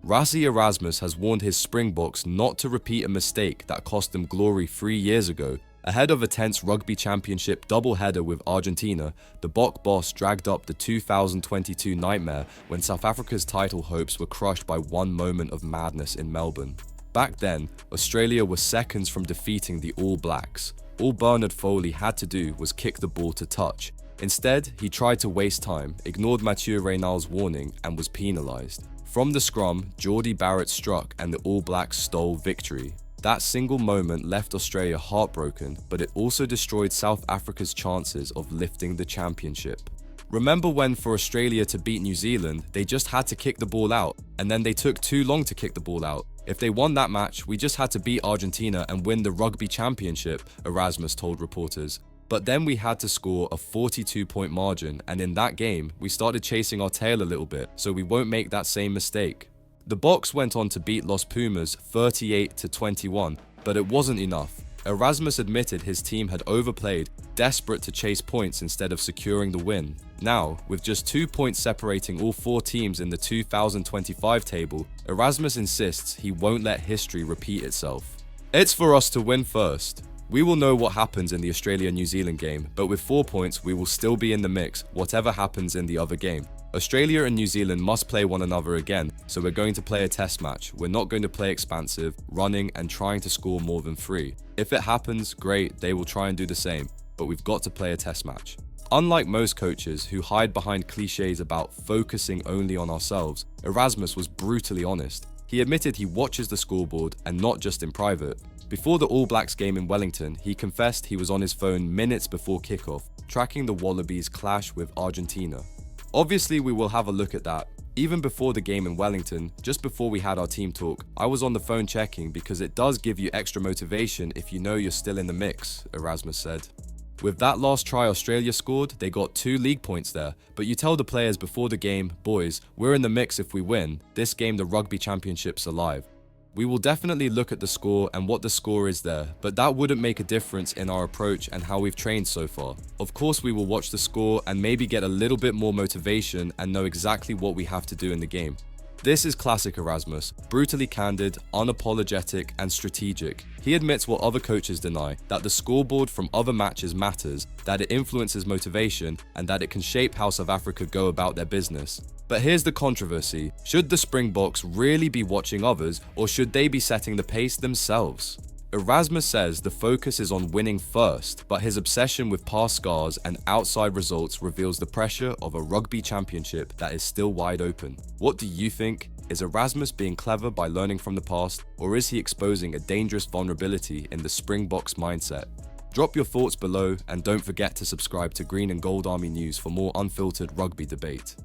Rassie Erasmus has warned his Springboks not to repeat a mistake that cost them glory 3 years ago. Ahead of a tense rugby championship doubleheader with Argentina, the Boks boss dragged up the 2022 nightmare when South Africa's title hopes were crushed by one moment of madness in Melbourne. Back then, Australia was seconds from defeating the All Blacks. All Bernard Foley had to do was kick the ball to touch. Instead, he tried to waste time, ignored Mathieu Raynal's warning, and was penalised. From the scrum, Geordie Barrett struck and the All Blacks stole victory. That single moment left Australia heartbroken, but it also destroyed South Africa's chances of lifting the championship. Remember when for Australia to beat New Zealand, they just had to kick the ball out, and then they took too long to kick the ball out. If they won that match, we just had to beat Argentina and win the rugby championship, Erasmus told reporters. But then we had to score a 42-point margin, and in that game, we started chasing our tail a little bit, so we won't make that same mistake. The Boks went on to beat Los Pumas 38-21, but it wasn't enough. Erasmus admitted his team had overplayed, desperate to chase points instead of securing the win. Now, with just 2 points separating all 4 teams in the 2025 table, Erasmus insists he won't let history repeat itself. It's for us to win first. We will know what happens in the Australia-New Zealand game, but with 4 points, we will still be in the mix, whatever happens in the other game. Australia and New Zealand must play one another again, so we're going to play a test match. We're not going to play expansive, running and trying to score more than 3. If it happens, great, they will try and do the same, but we've got to play a test match. Unlike most coaches who hide behind cliches about focusing only on ourselves, Erasmus was brutally honest. He admitted he watches the scoreboard and not just in private. Before the All Blacks game in Wellington, he confessed he was on his phone minutes before kickoff, tracking the Wallabies' clash with Argentina. Obviously, we will have a look at that. Even before the game in Wellington, just before we had our team talk, I was on the phone checking because it does give you extra motivation if you know you're still in the mix, Erasmus said. With that last try Australia scored, they got 2 league points there, but you tell the players before the game, boys, we're in the mix if we win. This game, the rugby championship's alive. We will definitely look at the score and what the score is there, but that wouldn't make a difference in our approach and how we've trained so far. Of course, we will watch the score and maybe get a little bit more motivation and know exactly what we have to do in the game. This is classic Erasmus, brutally candid, unapologetic, and strategic. He admits what other coaches deny, that the scoreboard from other matches matters, that it influences motivation, and that it can shape how South Africa go about their business. But here's the controversy. Should the Springboks really be watching others, or should they be setting the pace themselves? Erasmus says the focus is on winning first, but his obsession with past scars and outside results reveals the pressure of a rugby championship that is still wide open. What do you think? Is Erasmus being clever by learning from the past, or is he exposing a dangerous vulnerability in the Springboks mindset? Drop your thoughts below and don't forget to subscribe to Green and Gold Army News for more unfiltered rugby debate.